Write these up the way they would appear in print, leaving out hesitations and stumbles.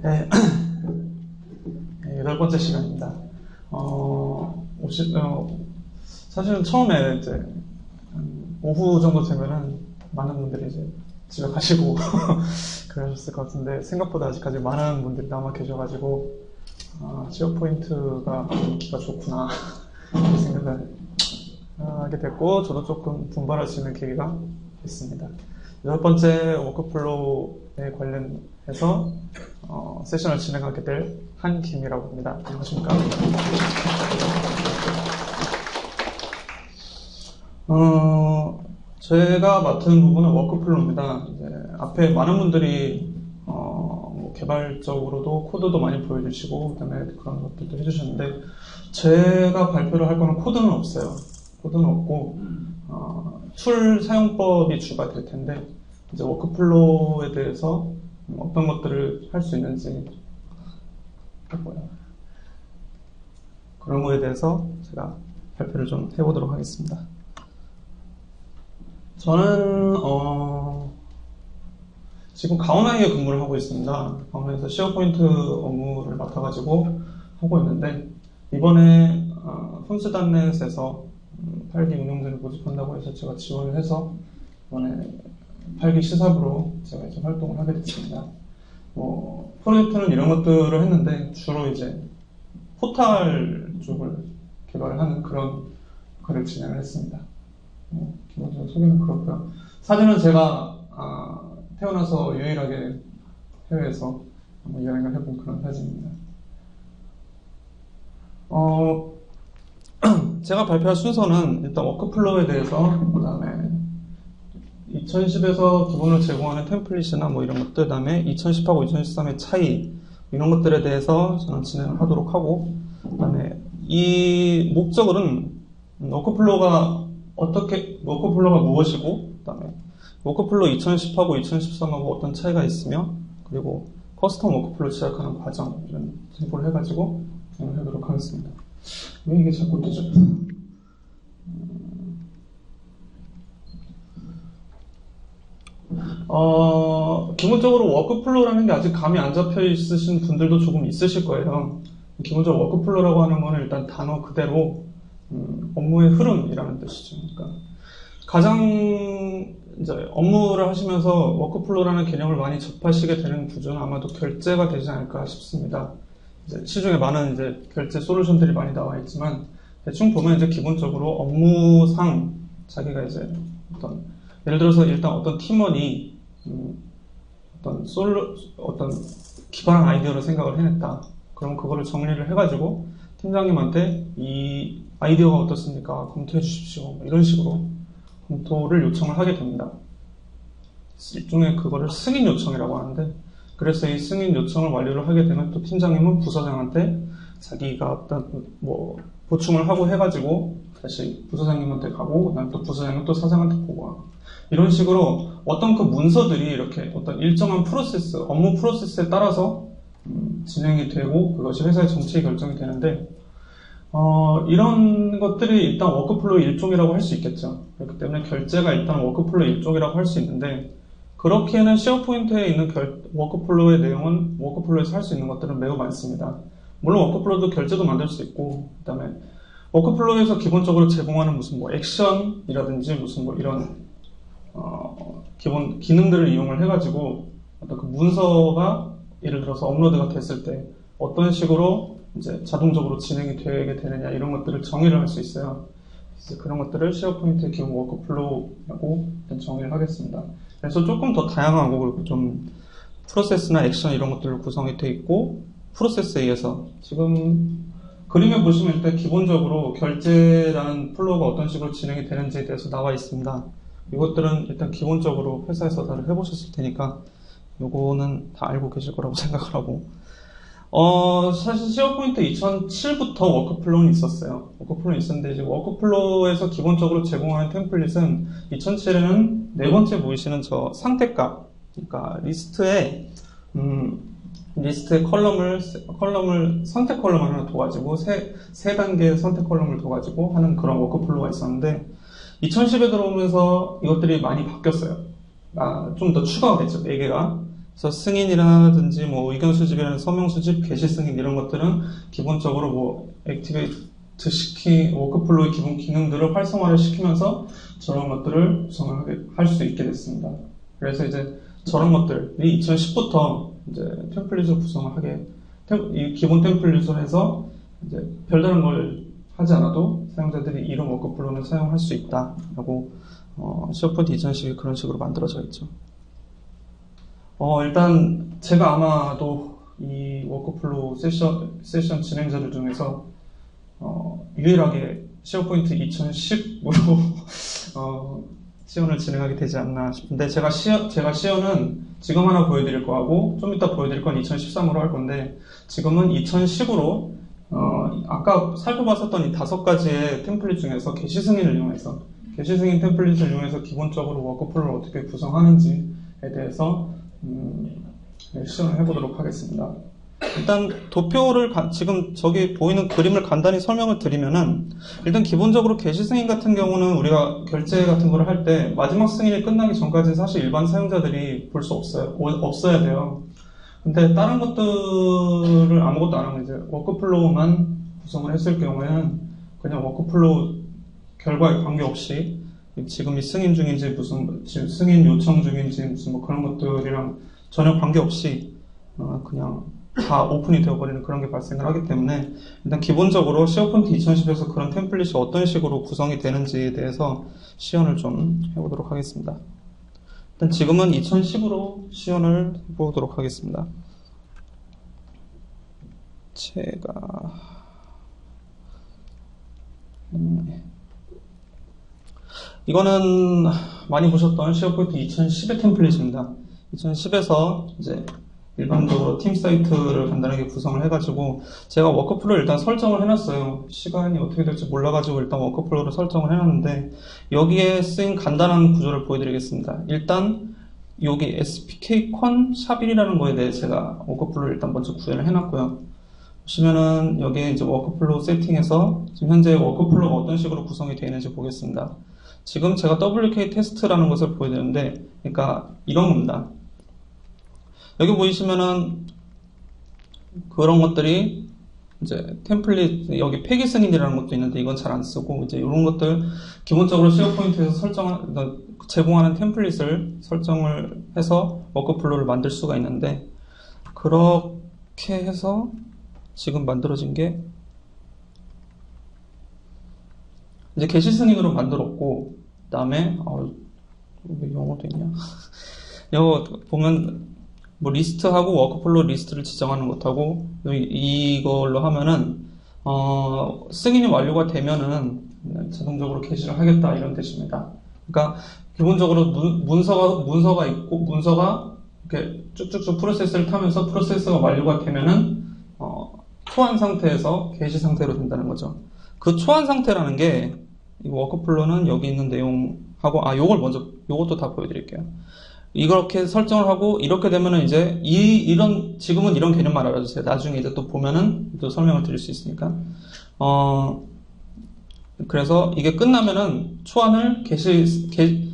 네, 8번째 시간입니다. 사실은 처음에 이제 오후 정도 되면은 많은 분들이 이제 집에 가시고 그러셨을 것 같은데 생각보다 아직까지 많은 분들이 남아 계셔가지고 시어포인트가 인기가 좋구나 이렇게 생각을 하게 됐고 저도 조금 분발할 수 있는 계기가 됐습니다. 8번째 워크플로우에 관련해서 세션을 진행하게 될 한김이라고 합니다. 안녕하십니까? 제가 맡은 부분은 워크플로우입니다. 이제 앞에 많은 분들이 개발적으로도 코드도 많이 보여주시고 그다음에 그런 것들도 해주셨는데 제가 발표를 할 거는 코드는 없어요. 코드는 없고 툴 사용법이 주가 될 텐데 이제 워크플로우에 대해서 어떤 것들을 할 수 있는지 그런 거에 대해서 제가 발표를 좀 해보도록 하겠습니다. 저는 지금 가오나이에 근무를 하고 있습니다. 가오나이에서 시어포인트 업무를 맡아가지고 하고 있는데 이번에 폰스닷넷에서 8기 운영진을 모집한다고 해서 제가 지원을 해서 이번에 8기 시사부로 제가 이제 활동을 하게 됐습니다. 프로젝트는 이런 것들을 했는데 주로 이제 포탈 쪽을 개발하는 그런 역할을 진행을 했습니다. 기본적으로 소개는 그렇고요. 사진은 제가 태어나서 유일하게 해외에서 한번 여행을 해본 그런 사진입니다. 제가 발표할 순서는 일단 워크플로우에 대해서 그 다음에 2010에서 기본으로 제공하는 템플릿이나 뭐 이런 것들, 그 다음에 2010하고 2013의 차이 이런 것들에 대해서 저는 진행을 하도록 하고 그 다음에 이 목적은 워크플로우가 무엇이고 그 다음에 워크플로우 2010하고 2013하고 어떤 차이가 있으며 그리고 커스텀 워크플로우 시작하는 과정 이런 정보를 해가지고 진행을 해보도록 하겠습니다. 왜 이게 자꾸 뜨죠? 기본적으로 워크플로우라는 게 아직 감이 안 잡혀 있으신 분들도 조금 있으실 거예요. 기본적으로 워크플로우라고 하는 거는 일단 단어 그대로 업무의 흐름이라는 뜻이죠. 그러니까 가장 이제 업무를 하시면서 워크플로우라는 개념을 많이 접하시게 되는 구조는 아마도 결제가 되지 않을까 싶습니다. 이제 시중에 많은 이제 결제 솔루션들이 많이 나와 있지만 대충 보면 이제 기본적으로 업무상 자기가 이제 예를 들어서 일단 어떤 팀원이 어떤 기발한 아이디어를 생각을 해냈다. 그럼 그거를 정리를 해가지고 팀장님한테 이 아이디어가 어떻습니까? 검토해 주십시오. 이런 식으로 검토를 요청을 하게 됩니다. 일종의 그거를 승인 요청이라고 하는데 그래서 이 승인 요청을 완료를 하게 되면 또 팀장님은 부서장한테 자기가 어떤 보충을 하고 해가지고 다시 부서장님한테 가고 그다음에 또 부서장은 또 사장한테 보고하고 이런 식으로 어떤 그 문서들이 이렇게 어떤 일정한 프로세스, 업무 프로세스에 따라서 진행이 되고 그것이 회사의 정책이 결정이 되는데 이런 것들이 일단 워크플로우 일종이라고 할 수 있겠죠. 그렇기 때문에 결제가 일단 워크플로우 일종이라고 할 수 있는데 그렇게는 시어포인트에 있는 워크플로우의 내용은 워크플로우에서 할 수 있는 것들은 매우 많습니다. 물론 워크플로우도 결제도 만들 수 있고 그 다음에 워크플로우에서 기본적으로 제공하는 무슨 액션이라든지 무슨 이런 기본 기능들을 이용을 해가지고 어떤 그 문서가 예를 들어서 업로드가 됐을 때 어떤 식으로 이제 자동적으로 진행이 되게 되느냐 이런 것들을 정의를 할 수 있어요. 그래서 그런 것들을 시어포인트의 기본 워크플로우라고 정의를 하겠습니다. 그래서 조금 더 다양하고 그리고 좀 프로세스나 액션 이런 것들로 구성이 되어 있고 프로세스에 의해서 지금 그림에 보시면 일단 기본적으로 결제라는 플로우가 어떤 식으로 진행이 되는지에 대해서 나와 있습니다. 이것들은 일단 기본적으로 회사에서 다들 해보셨을 테니까 요거는 다 알고 계실 거라고 생각을 하고 사실 시어포인트 2007부터 워크플로우는 있었어요. 워크플로우는 있었는데 이제 워크플로우에서 기본적으로 제공하는 템플릿은 2007에는 네 번째 보이시는 저 상태값 그러니까 리스트에 컬럼을 선택 컬럼을 하나 둬가지고 세 단계의 선택 컬럼을 둬가지고 하는 그런 워크플로우가 있었는데 2010에 들어오면서 이것들이 많이 바뀌었어요. 좀 더 추가가 됐죠. 4개가. 그래서 승인이라든지 뭐 의견 수집이라는 서명 수집, 게시 승인 이런 것들은 기본적으로 뭐 액티베이트 워크플로우의 기본 기능들을 활성화를 시키면서 저런 것들을 구성을 할 수 있게 됐습니다. 그래서 이제 저런 것들이 2010부터 이제 템플릿을 구성을 하게, 이 기본 템플릿을 해서 이제 별다른 걸 하지 않아도 사용자들이 이런 워크플로우는 사용할 수 있다라고 쉐어포인트 2010이 그런 식으로 만들어져 있죠. 일단 제가 아마도 이 워크플로우 세션 진행자들 중에서 유일하게 쉐어포인트 2010으로 시연을 진행하게 되지 않나 싶은데, 제가 시연은 지금 하나 보여드릴 거하고 좀 이따 보여드릴 건 2013으로 할 건데, 지금은 2010으로 아까 살펴봤었던 이 5가지의 템플릿 중에서 게시 승인을 이용해서, 게시 승인 템플릿을 이용해서 기본적으로 워크플로우를 어떻게 구성하는지에 대해서 시연을 해보도록 하겠습니다. 일단 도표를 지금 저기 보이는 그림을 간단히 설명을 드리면은, 일단 기본적으로 게시 승인 같은 경우는 우리가 결제 같은 걸 할 때 마지막 승인이 끝나기 전까지는 사실 일반 사용자들이 볼 수 없어야 돼요. 근데 다른 것들을 아무것도 안 하고 이제 워크플로우만 구성을 했을 경우에는 그냥 워크플로우 결과에 관계없이 지금 이 승인 중인지 지금 승인 요청 중인지 무슨 뭐 그런 것들이랑 전혀 관계없이 그냥 다 오픈이 되어버리는 그런 게 발생을 하기 때문에, 일단 기본적으로 쉐어포인트 2010에서 그런 템플릿이 어떤 식으로 구성이 되는지에 대해서 시연을 좀 해보도록 하겠습니다. 일단 지금은 2010으로 시연을 해보도록 하겠습니다. 제가 이거는 많이 보셨던 쉐어포인트 2010의 템플릿입니다. 2010에서 이제 일반적으로 팀 사이트를 간단하게 구성을 해가지고, 제가 워크플로우를 일단 설정을 해놨어요. 시간이 어떻게 될지 몰라가지고 일단 워크플로우를 설정을 해놨는데, 여기에 쓰인 간단한 구조를 보여드리겠습니다. 일단 여기 spkcon 샵1이라는 거에 대해 제가 워크플로우를 일단 먼저 구현을 해놨고요. 보시면은 여기에 이제 워크플로우 세팅에서 지금 현재 워크플로우가 어떤 식으로 구성이 되어 있는지 보겠습니다. 지금 제가 WK 테스트라는 것을 보여드리는데, 그러니까 이런 겁니다. 여기 보이시면은 그런 것들이 이제 템플릿, 여기 폐기 승인이라는 것도 있는데 이건 잘 안 쓰고, 이제 이런 것들 기본적으로 쉐어포인트에서 제공하는 템플릿을 설정을 해서 워크플로우를 만들 수가 있는데, 그렇게 해서 지금 만들어진 게 이제 게시 승인으로 만들었고, 그 다음에 왜 영어도 있냐? 이거 보면 뭐 리스트하고 워크플로우 리스트를 지정하는 것하고, 이걸로 하면은 승인이 완료가 되면은 자동적으로 게시를 하겠다 이런 뜻입니다. 그러니까 기본적으로 문서가 있고, 문서가 이렇게 쭉쭉쭉 프로세스를 타면서 프로세스가 완료가 되면은 초안 상태에서 게시 상태로 된다는 거죠. 그 초안 상태라는 게, 이 워크플로우는 여기 있는 내용하고, 요것도 다 보여드릴게요. 이렇게 설정을 하고, 이렇게 되면은 이제 지금은 이런 개념만 알아주세요. 나중에 이제 또 보면은 또 설명을 드릴 수 있으니까. 그래서 이게 끝나면은 초안을 게시를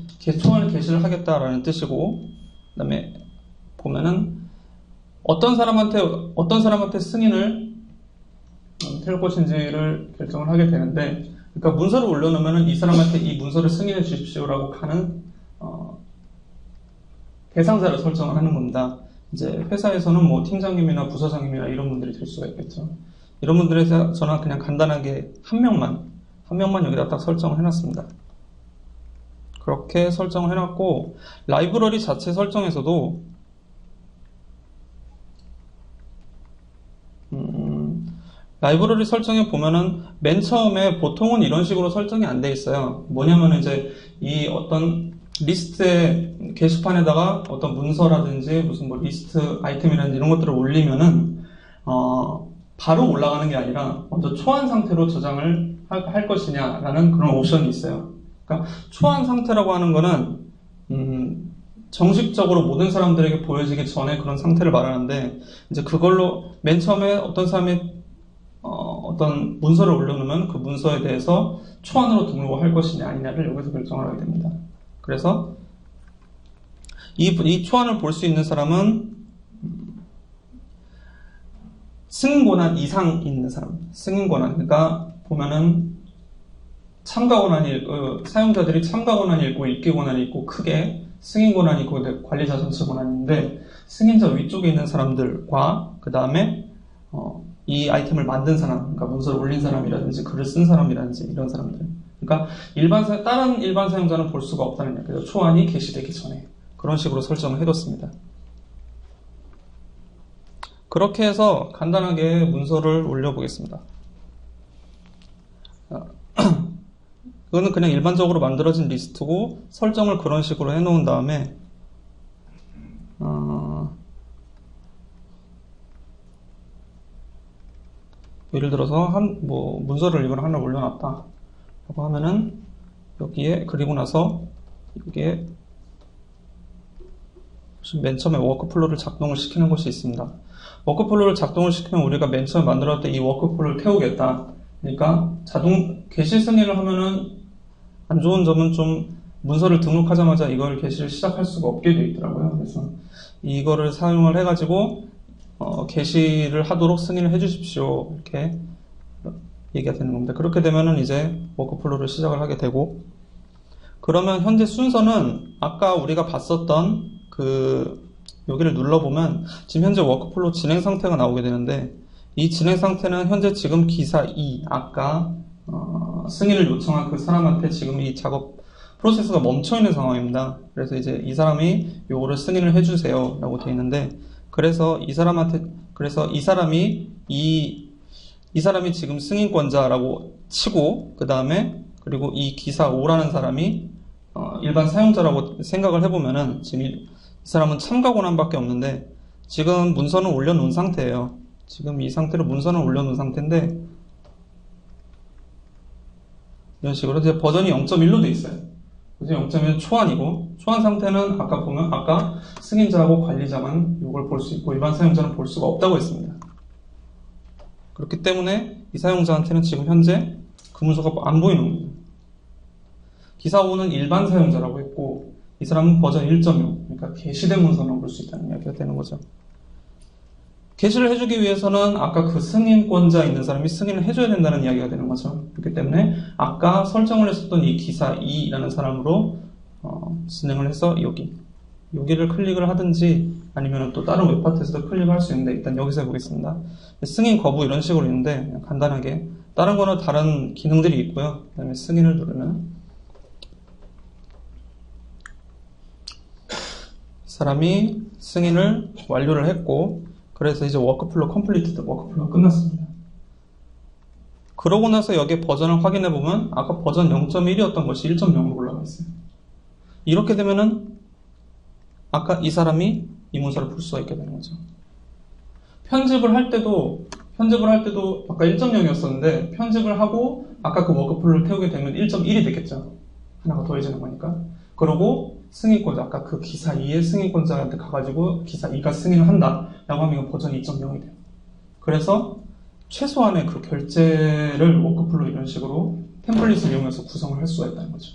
하겠다라는 뜻이고, 그 다음에 보면은 어떤 사람한테 승인을 할 것인지를 결정을 하게 되는데, 그러니까 문서를 올려놓으면은 이 사람한테 이 문서를 승인해 주십시오라고 하는 대상자를 설정을 하는 겁니다. 이제 회사에서는 뭐 팀장님이나 부서장님이나 이런 분들이 될 수가 있겠죠. 이런 분들에서 저는 그냥 간단하게 한 명만 여기다 딱 설정을 해놨습니다. 그렇게 설정을 해놨고, 라이브러리 자체 설정에서도 라이브러리 설정에 보면은 맨 처음에 보통은 이런 식으로 설정이 안 돼 있어요. 뭐냐면 이제 이 어떤 리스트의 게시판에다가 어떤 문서라든지 무슨 뭐 리스트 아이템이라든지 이런 것들을 올리면은 바로 올라가는 게 아니라 먼저 초안 상태로 저장을 할 것이냐라는 그런 옵션이 있어요. 그러니까 초안 상태라고 하는 거는 정식적으로 모든 사람들에게 보여지기 전에 그런 상태를 말하는데, 이제 그걸로 맨 처음에 어떤 사람이 어떤 문서를 올려놓으면 그 문서에 대해서 초안으로 등록을 할 것이냐 아니냐를 여기서 결정을 하게 됩니다. 그래서 이 초안을 볼 수 있는 사람은 승인 권한 이상 있는 사람. 승인 권한. 그러니까 보면은 참가 권한이 사용자들이 참가 권한이 있고 읽기 권한이 있고 크게 승인 권한이 있고 관리자 전체 권한인데 승인자 위쪽에 있는 사람들과 그 다음에 이 아이템을 만든 사람, 그러니까 문서를 올린 사람이라든지 글을 쓴 사람이라든지 이런 사람들. 그러니까 다른 일반 사용자는 볼 수가 없다는 얘기예요. 초안이 게시되기 전에 그런 식으로 설정을 해뒀습니다. 그렇게 해서 간단하게 문서를 올려보겠습니다. 이거는 그냥 일반적으로 만들어진 리스트고 설정을 그런 식으로 해놓은 다음에 예를 들어서 문서를 이걸 하나 올려놨다 라고 하면은 여기에 그리고 나서 여기에 맨 처음에 워크플로우를 작동을 시키는 것이 있습니다. 워크플로우를 작동을 시키면 우리가 맨 처음에 만들었을 때 이 워크플로우를 태우겠다. 그러니까 자동 게시 승인을 하면은 안 좋은 점은 좀 문서를 등록하자마자 이걸 게시를 시작할 수가 없게 되어 있더라고요. 그래서 이거를 사용을 해가지고 게시를 하도록 승인을 해주십시오. 이렇게 얘기가 되는 겁니다. 그렇게 되면은 이제 워크플로우를 시작을 하게 되고 그러면 현재 순서는 아까 우리가 봤었던 여기를 눌러보면 지금 현재 워크플로우 진행 상태가 나오게 되는데 이 진행 상태는 현재 지금 기사 2 아까 승인을 요청한 그 사람한테 지금 이 작업 프로세스가 멈춰 있는 상황입니다. 그래서 이제 이 사람이 요거를 승인을 해주세요 라고 되어 있는데 그래서 이 사람이 지금 승인권자라고 치고 그 다음에 그리고 이 기사 5라는 사람이 일반 사용자라고 생각을 해보면은 지금 이 사람은 참가 권한밖에 없는데 지금 문서는 올려놓은 상태예요. 지금 이 상태로 문서는 올려놓은 상태인데 이런 식으로 이제 버전이 0.1로 돼 있어요. 버전이 0.1은 초안이고 초안 상태는 아까 보면 승인자하고 관리자만 이걸 볼 수 있고 일반 사용자는 볼 수가 없다고 했습니다. 그렇기 때문에 이 사용자한테는 지금 현재 그 문서가 안 보이는 겁니다. 기사 5는 일반 사용자라고 했고 이 사람은 버전 1.0 그러니까 게시된 문서만 볼 수 있다는 이야기가 되는 거죠. 게시를 해주기 위해서는 아까 그 승인권자 있는 사람이 승인을 해줘야 된다는 이야기가 되는 거죠. 그렇기 때문에 아까 설정을 했었던 이 기사 2라는 사람으로 진행을 해서 여기를 클릭을 하든지 아니면 또 다른 웹파트에서도 클릭을 할 수 있는데 일단 여기서 해보겠습니다. 승인 거부 이런 식으로 있는데 그냥 간단하게 다른 거는 다른 기능들이 있고요. 그 다음에 승인을 누르면 사람이 승인을 완료를 했고 그래서 이제 워크플로우 워크플로우가 끝났습니다. 그러고 나서 여기에 버전을 확인해 보면 아까 버전 0.1이었던 것이 1.0으로 올라가 있어요. 이렇게 되면은 아까 이 사람이 이 문서를 볼 수가 있게 되는 거죠. 편집을 할 때도 아까 1.0이었었는데 편집을 하고 아까 그 워크플로우를 태우게 되면 1.1이 되겠죠. 하나가 더해지는 거니까. 그러고 승인권자, 아까 그 기사 2의 승인권자한테 가가지고 기사 2가 승인을 한다 라고 하면 이건 버전이 2.0이 돼요. 그래서 최소한의 그 결제를 워크플로우 이런 식으로 템플릿을 이용해서 구성을 할 수가 있다는 거죠.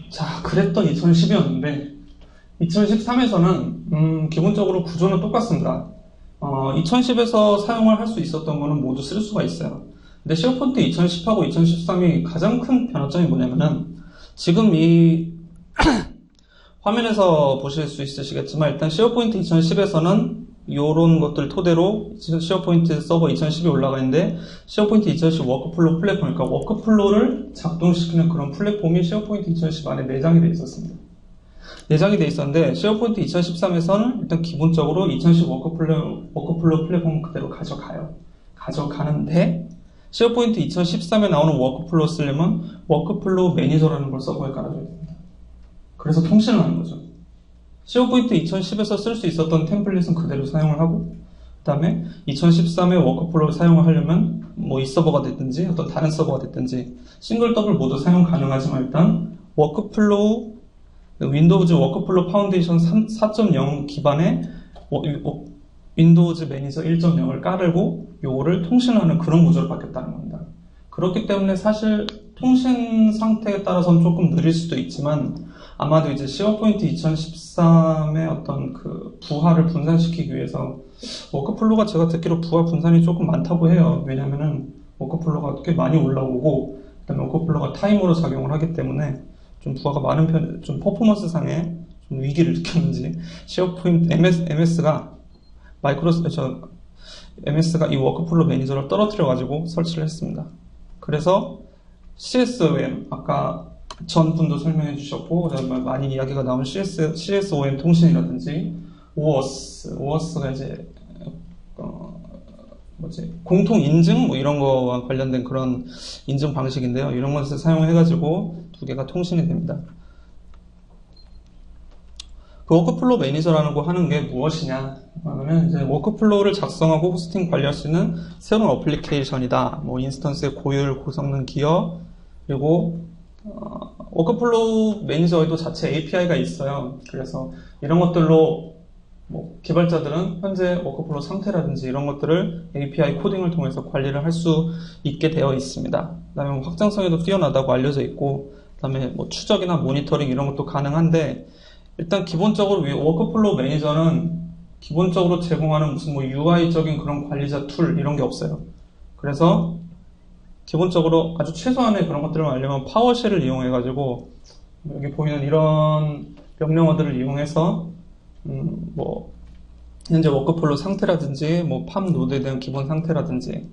자, 그랬던 2010이었는데 2013에서는 기본적으로 구조는 똑같습니다. 2010에서 사용을 할 수 있었던 거는 모두 쓸 수가 있어요. 근데 쉐어포인트 2010하고 2013이 가장 큰 변화점이 뭐냐면은 지금 이 화면에서 보실 수 있으시겠지만 일단 쉐어포인트 2010에서는 이런 것들 토대로 쉐어포인트 서버 2010이 올라가 있는데 쉐어포인트 2010 워크플로우 플랫폼, 그러니까 워크플로우를 작동시키는 그런 플랫폼이 쉐어포인트 2010 안에 내장이 되어 있었습니다. 내장이 되어 있었는데 쉐어포인트 2013에서는 일단 기본적으로 2010 워크플로우 플랫폼 그대로 가져가는데 쉐어포인트 2013에 나오는 워크플로우 쓰려면 워크플로우 매니저라는 걸 서버에 깔아줘야 됩니다. 그래서 통신을 하는 거죠. 쉐어포인트 2010에서 쓸 수 있었던 템플릿은 그대로 사용을 하고 그 다음에 2013의 워크플로우를 사용을 하려면 뭐 이 서버가 됐든지 어떤 다른 서버가 됐든지 싱글 더블 모두 사용 가능하지만 일단 워크플로우 윈도우즈 워크플로우 파운데이션 4.0 기반의 윈도우즈 매니저 1.0을 깔고 요거를 통신하는 그런 구조를 받겠다는 겁니다. 그렇기 때문에 사실 통신 상태에 따라서는 조금 느릴 수도 있지만 아마도 이제 쉐어포인트 2013의 어떤 그 부하를 분산시키기 위해서 워크플로우가 제가 듣기로 부하 분산이 조금 많다고 해요. 왜냐면은 워크플로우가 꽤 많이 올라오고 그다음에 워크플로우가 타이머로 작용을 하기 때문에 좀 부하가 많은 편, 좀 퍼포먼스 상에 좀 위기를 느꼈는지 쉐어포인트 MS가 이 워크플로우 매니저를 떨어뜨려 가지고 설치를 했습니다. 그래서 CSOM 아까 전 분도 설명해 주셨고 많이 이야기가 나온 CSOM 통신이라든지 OAuth가 이제 공통 인증 뭐 이런 거와 관련된 그런 인증 방식인데요. 이런 것을 사용해 가지고 두 개가 통신이 됩니다. 그 워크플로우 매니저라는 거 하는 게 무엇이냐? 그러면 이제 워크플로우를 작성하고 호스팅 관리할 수 있는 새로운 어플리케이션이다. 뭐 인스턴스의 고율, 고성능 기여, 그리고 워크플로우 매니저에도 자체 API가 있어요. 그래서 이런 것들로 뭐 개발자들은 현재 워크플로우 상태라든지 이런 것들을 API 코딩을 통해서 관리를 할 수 있게 되어 있습니다. 그다음에 확장성에도 뛰어나다고 알려져 있고, 그다음에 뭐 추적이나 모니터링 이런 것도 가능한데, 일단 기본적으로 워크플로우 매니저는 기본적으로 제공하는 무슨 뭐 UI적인 그런 관리자 툴 이런 게 없어요. 그래서 기본적으로 아주 최소한의 그런 것들을 하려면 파워쉘을 이용해가지고 여기 보이는 이런 명령어들을 이용해서 뭐 현재 워크플로우 상태라든지 뭐 팜 노드에 대한 기본 상태라든지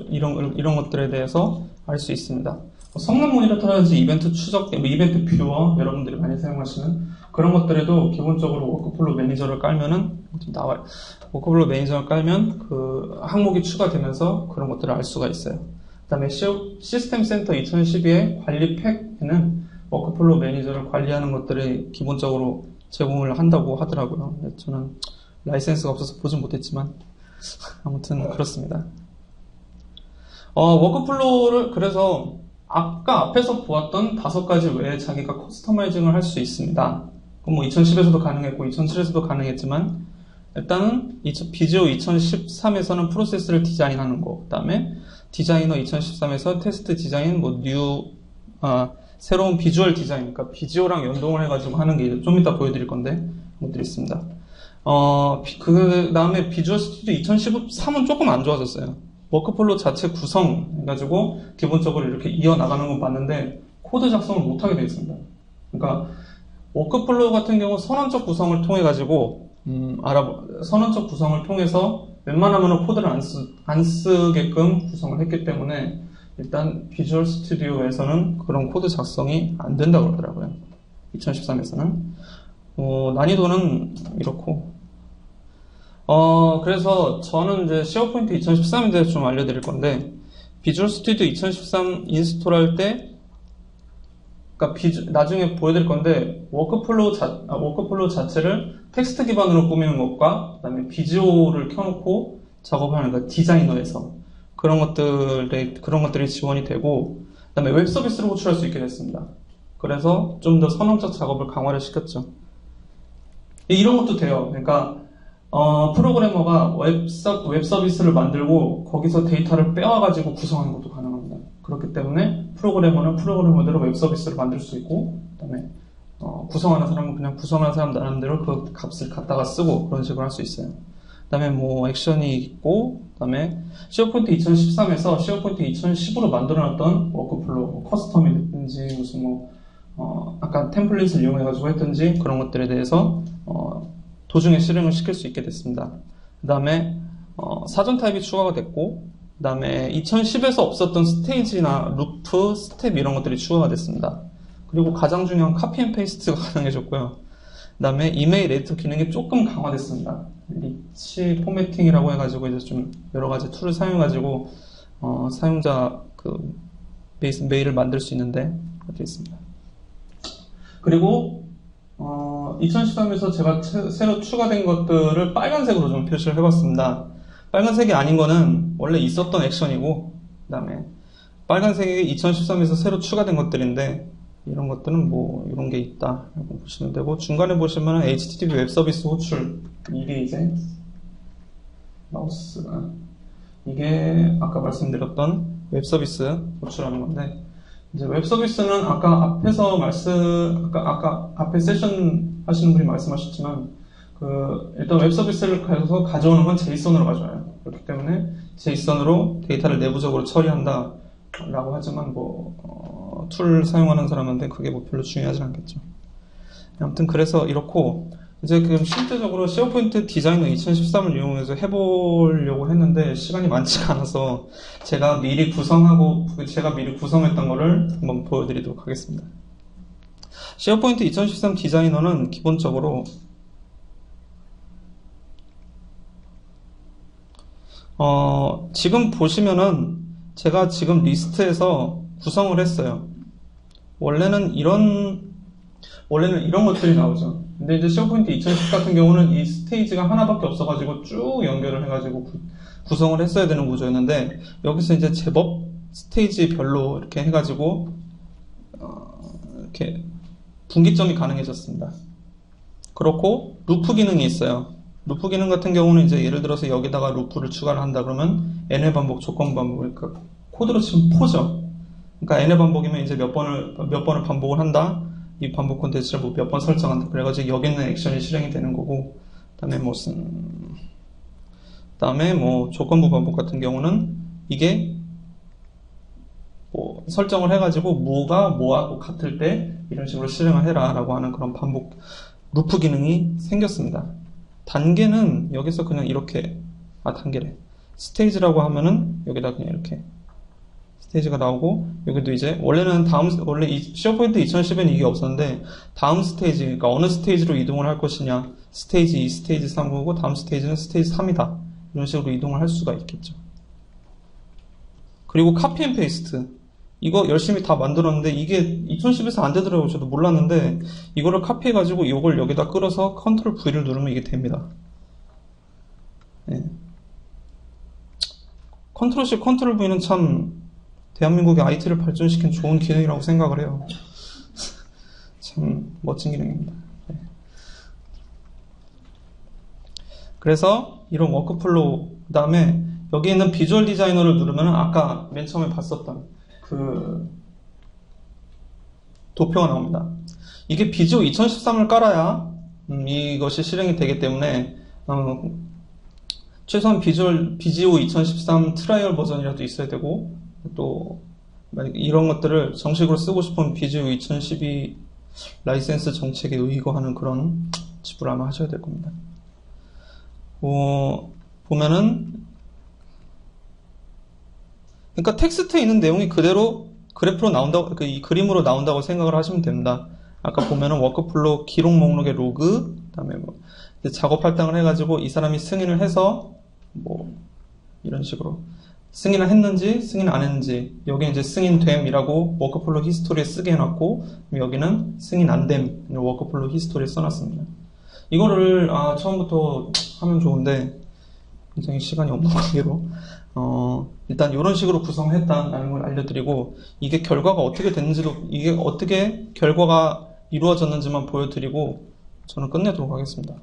이런 것들에 대해서 알 수 있습니다. 성능 모니터라든지 이벤트 추적, 이벤트 뷰어 여러분들이 많이 사용하시는 그런 것들에도 기본적으로 워크플로우 매니저를 깔면은 나와요. 워크플로우 매니저를 깔면 그 항목이 추가되면서 그런 것들을 알 수가 있어요. 그다음에 시스템 센터 2012의 관리 팩에는 워크플로우 매니저를 관리하는 것들이 기본적으로 제공을 한다고 하더라고요. 저는 라이센스가 없어서 보진 못했지만 아무튼 그렇습니다. 워크플로우를 그래서 아까 앞에서 보았던 5가지 외에 자기가 커스터마이징을 할 수 있습니다. 그럼 뭐 2010에서도 가능했고 2007에서도 가능했지만 일단은 비주어 2013에서는 프로세스를 디자인하는 거, 그 다음에 디자이너 2013에서 테스트 디자인, 새로운 비주얼 디자인, 그러니까 비주어랑 연동을 해가지고 하는 게 좀 이따 보여드릴 건데 것들이 있습니다. 그 다음에 비주얼 스튜디오 2013은 조금 안 좋아졌어요. 워크플로우 자체 구성 해가지고 기본적으로 이렇게 이어나가는 건 맞는데 코드 작성을 못하게 되어 있습니다. 그러니까 워크플로우 같은 경우 선언적 구성을 통해 가지고 선언적 구성을 통해서 웬만하면 코드를 안 쓰게끔 구성을 했기 때문에 일단 비주얼 스튜디오에서는 그런 코드 작성이 안 된다고 그러더라고요. 2013에서는 난이도는 이렇고 그래서 저는 이제 쉐어포인트 2013에 대해서 좀 알려드릴 건데, 비주얼 스튜디오 2013 인스톨할 때, 그러니까 나중에 보여드릴 건데, 워크플로우 자체를 텍스트 기반으로 꾸미는 것과, 그 다음에 비주얼을 켜놓고 작업하는, 그러니까 디자이너에서 그런 것들이 지원이 되고, 그 다음에 웹 서비스로 호출할 수 있게 됐습니다. 그래서 좀 더 선언적 작업을 강화를 시켰죠. 이런 것도 돼요. 그러니까 프로그래머가 웹 서비스를 만들고 거기서 데이터를 빼와가지고 구성하는 것도 가능합니다. 그렇기 때문에 프로그래머는 프로그래머대로 웹 서비스를 만들 수 있고, 그다음에 구성하는 사람은 그냥 구성하는 사람 나름대로 그 값을 갖다가 쓰고 그런 식으로 할 수 있어요. 그다음에 뭐 액션이 있고, 그다음에 쉐어포인트 2013에서 쉐어포인트 2010으로 만들어놨던 워크플로우, 커스텀이든지 무슨 아까 템플릿을 이용해가지고 했든지 그런 것들에 대해서 도중에 실행을 시킬 수 있게 됐습니다. 그 다음에 사전 타입이 추가가 됐고, 그 다음에 2010에서 없었던 스테이지나 루프, 스텝 이런 것들이 추가가 됐습니다. 그리고 가장 중요한 카피 앤 페이스트가 가능해졌고요. 그 다음에 이메일 에디터 기능이 조금 강화됐습니다. 리치 포매팅이라고 해가지고 이제 좀 여러 가지 툴을 사용해가지고 사용자 그 메일을 만들 수 있는데 그렇게 있습니다. 그리고 2013에서 제가 새로 추가된 것들을 빨간색으로 좀 표시를 해봤습니다. 빨간색이 아닌 거는 원래 있었던 액션이고, 그 다음에 빨간색이 2013에서 새로 추가된 것들인데, 이런 것들은 뭐 이런 게 있다라고 보시면 되고, 중간에 보시면은 HTTP 웹 서비스 호출, 이게 이제 마우스가 이게 아까 말씀드렸던 웹 서비스 호출하는 건데, 이제 웹 서비스는 아까 앞에서 아까 앞에 세션 하시는 분이 말씀하셨지만, 일단 웹 서비스를 가서 가져오는 건 제이선으로 가져와요. 그렇기 때문에 제이선으로 데이터를 내부적으로 처리한다 라고 하지만 툴 사용하는 사람한테 그게 뭐 별로 중요하진 않겠죠. 아무튼 그래서 이렇고, 이제 실제적으로 쉐어포인트 디자이너 2013을 이용해서 해보려고 했는데 시간이 많지가 않아서 제가 미리 구성했던 거를 한번 보여드리도록 하겠습니다. 쉐어포인트 2013 디자이너는 기본적으로 지금 보시면은 제가 지금 리스트에서 구성을 했어요. 원래는 이런 것들이 나오죠. 근데 이제 쉐어포인트 2010 같은 경우는 이 스테이지가 하나밖에 없어가지고 쭉 연결을 해가지고 구성을 했어야 되는 구조였는데, 여기서 이제 제법 스테이지별로 이렇게 해가지고 이렇게 분기점이 가능해졌습니다. 그렇고 루프 기능이 있어요. 루프 기능 같은 경우는 이제 예를 들어서 여기다가 루프를 추가를 한다 그러면 n의 반복, 조건 반복, 그러니까 코드로 치면 포죠. 그러니까 n의 반복이면 이제 몇 번을 반복을 한다. 이 반복 콘텐츠를 뭐 몇 번 설정한다. 그래가지고 여기 있는 액션이 실행이 되는 거고, 그다음에 조건부 반복 같은 경우는 이게 뭐 설정을 해가지고 뭐가 뭐하고 같을 때 이런 식으로 실행을 해라라고 하는 그런 반복 루프 기능이 생겼습니다. 단계는 여기서 그냥 이렇게 단계래. 스테이지라고 하면은 여기다 그냥 이렇게 스테이지가 나오고, 여기도 이제 원래 이 쉐어포인트 2010에는 이게 없었는데 다음 스테이지, 그러니까 어느 스테이지로 이동을 할 것이냐, 스테이지 2, 스테이지 3이고 다음 스테이지는 스테이지 3이다. 이런 식으로 이동을 할 수가 있겠죠. 그리고 카피 앤 페이스트, 이거 열심히 다 만들었는데 이게 2010에서 안 되더라고요. 저도 몰랐는데 이거를 카피해가지고 이걸 여기다 끌어서 컨트롤 V를 누르면 이게 됩니다. 네. 컨트롤 C, 컨트롤 V는 참 대한민국의 IT를 발전시킨 좋은 기능이라고 생각을 해요. 참 멋진 기능입니다. 네. 그래서 이런 워크플로우, 그 다음에 여기 있는 비주얼 디자이너를 누르면 아까 맨 처음에 봤었던 그 도표가 나옵니다. 이게 비지오 2013을 깔아야 이것이 실행이 되기 때문에 최소한 비지오 2013 트라이얼 버전이라도 있어야 되고, 또 만약 이런 것들을 정식으로 쓰고 싶으면 비지오 2012 라이센스 정책에 의거하는 그런 지불을 아마 하셔야 될 겁니다. 보면은 그러니까 텍스트에 있는 내용이 그대로 그래프로 나온다고, 이 그림으로 나온다고 생각을 하시면 됩니다. 아까 보면은 워크플로우 기록 목록의 로그, 그다음에 작업 할당을 해가지고 이 사람이 승인을 해서 이런 식으로 승인을 했는지 승인 안 했는지, 여기 이제 승인됨이라고 워크플로우 히스토리에 쓰게 해놨고, 여기는 승인 안됨 워크플로우 히스토리에 써놨습니다. 이거를 처음부터 하면 좋은데 굉장히 시간이 없는 관계로 일단 이런 식으로 구성했다는 걸 알려드리고, 이게 결과가 어떻게 됐는지도, 이게 어떻게 결과가 이루어졌는지만 보여드리고 저는 끝내도록 하겠습니다.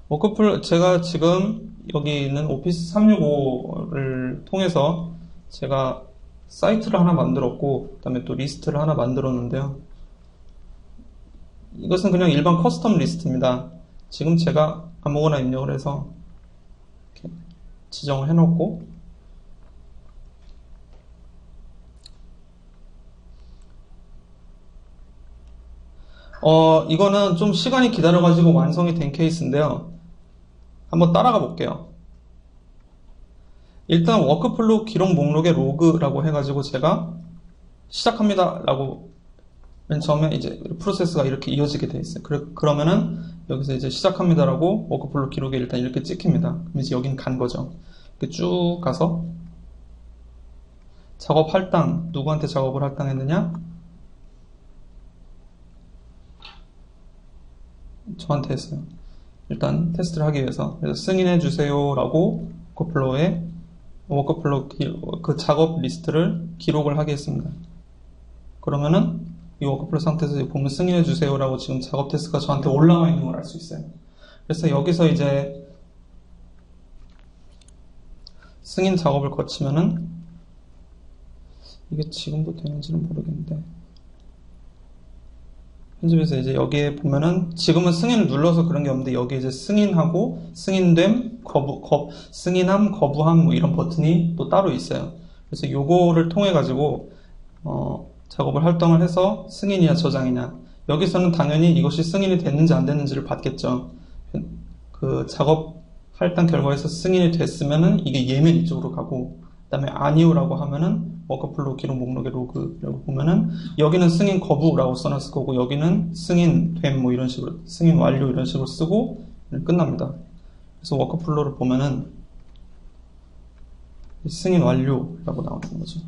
워크플로우, 제가 지금 여기 있는 오피스 365를 통해서 제가 사이트를 하나 만들었고, 그 다음에 또 리스트를 하나 만들었는데요. 이것은 그냥 일반 커스텀 리스트입니다. 지금 제가 아무거나 입력을 해서 이렇게 지정을 해놓고, 이거는 좀 시간이 기다려가지고 완성이 된 케이스인데요. 한번 따라가 볼게요. 일단 워크플로우 기록 목록의 로그라고 해가지고 제가 시작합니다 라고 맨 처음에 이제 프로세스가 이렇게 이어지게 돼 있어요. 그러면은 여기서 이제 시작합니다라고 워크플로우 기록에 일단 이렇게 찍힙니다. 그럼 이제 여긴 간 거죠. 이렇게 쭉 가서 작업 할당, 누구한테 작업을 할당했느냐? 저한테 했어요. 일단 테스트를 하기 위해서. 그래서 승인해 주세요 라고 워크플로우 그 작업 리스트를 기록을 하게 했습니다. 그러면은 이 워크플로우 상태에서 보면 승인해주세요라고 지금 작업 태스크가 저한테 올라와 있는 걸 알 수 있어요. 그래서 여기서 이제 승인 작업을 거치면은 이게 지금도 되는지는 모르겠는데 편집에서 이제 여기에 보면은 지금은 승인을 눌러서 그런 게 없는데 여기 이제 승인하고 승인됨, 승인함, 거부함 뭐 이런 버튼이 또 따로 있어요. 그래서 요거를 통해 가지고 작업을 활동을 해서 승인이냐 저장이냐 여기서는 당연히 이것이 승인이 됐는지 안 됐는지를 받겠죠. 그 작업 할당 결과에서 승인이 됐으면은 이게 예면 이쪽으로 가고 그 다음에 아니오라고 하면은 워크플로우 기록 목록의 로그라고 보면은 여기는 승인 거부라고 써놨을 거고 여기는 승인됨 뭐 이런 식으로 승인 완료 이런 식으로 쓰고 끝납니다. 그래서 워크플로우를 보면은 승인 완료라고 나오는 거죠.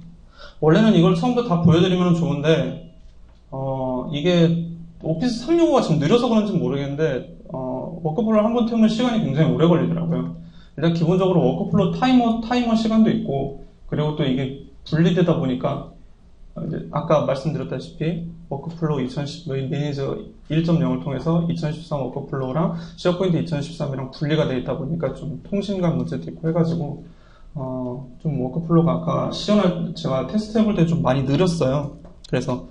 원래는 이걸 처음부터 다 보여드리면 좋은데 이게 오피스 365가 지금 느려서 그런지 모르겠는데 워크플로우를 한 번 태우면 시간이 굉장히 오래 걸리더라고요. 일단 기본적으로 워크플로우 타이머 시간도 있고 그리고 또 이게 분리되다 보니까 이제 아까 말씀드렸다시피 워크플로우 2010 매니저 1.0을 통해서 2013 워크플로우랑 쉐어포인트 2013이랑 분리가 되어 있다 보니까 좀 통신감 문제도 있고 해가지고 좀 워크플로우가 아까 제가 테스트 해볼 때 좀 많이 느렸어요. 그래서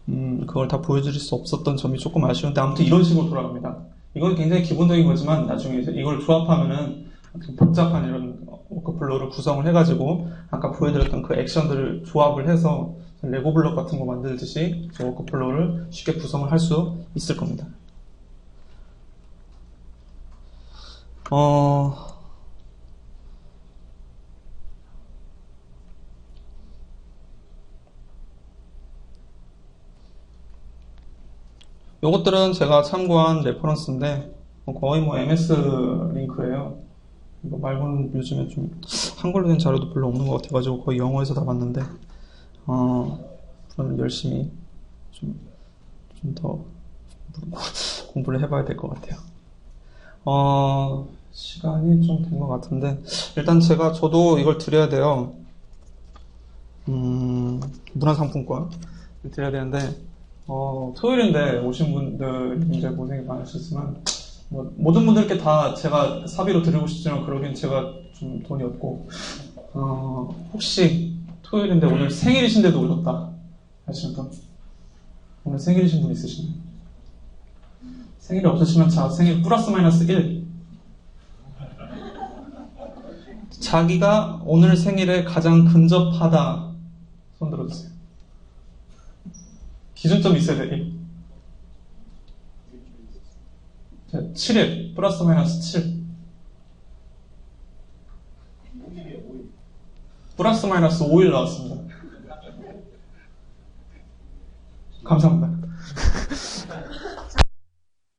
그걸 다 보여드릴 수 없었던 점이 조금 아쉬운데 아무튼 이런 식으로 돌아갑니다. 이건 굉장히 기본적인 거지만 나중에 이제 이걸 조합하면은 복잡한 이런 워크플로우를 구성을 해가지고 아까 보여드렸던 그 액션들을 조합을 해서 레고 블록 같은 거 만들듯이 워크플로우를 쉽게 구성을 할 수 있을 겁니다. 요것들은 제가 참고한 레퍼런스인데 거의 뭐 MS 링크예요. 이거 말고는 요즘에 좀 한글로 된 자료도 별로 없는 것 같아가지고 거의 영어에서 다 봤는데 그러면 열심히 좀 더 공부를 해봐야 될 것 같아요. 시간이 좀 된 것 같은데 일단 저도 이걸 드려야 돼요. 문화상품권 드려야 되는데 토요일인데 오신 분들 굉장히 고생이 많으셨지만 뭐 모든 분들께 다 제가 사비로 드리고 싶지만 그러긴 제가 좀 돈이 없고 혹시 토요일인데 오늘 생일이신데도 오셨다 하시는 분 오늘 생일이신 분 있으시나요? 생일이 없으시면 자 생일 플러스 마이너스 1 자기가 오늘 생일에 가장 근접하다 손 들어주세요. 기준점이 있어야 돼. 7일 플러스 마이너스 7 플러스 마이너스 5일 나왔습니다. 감사합니다.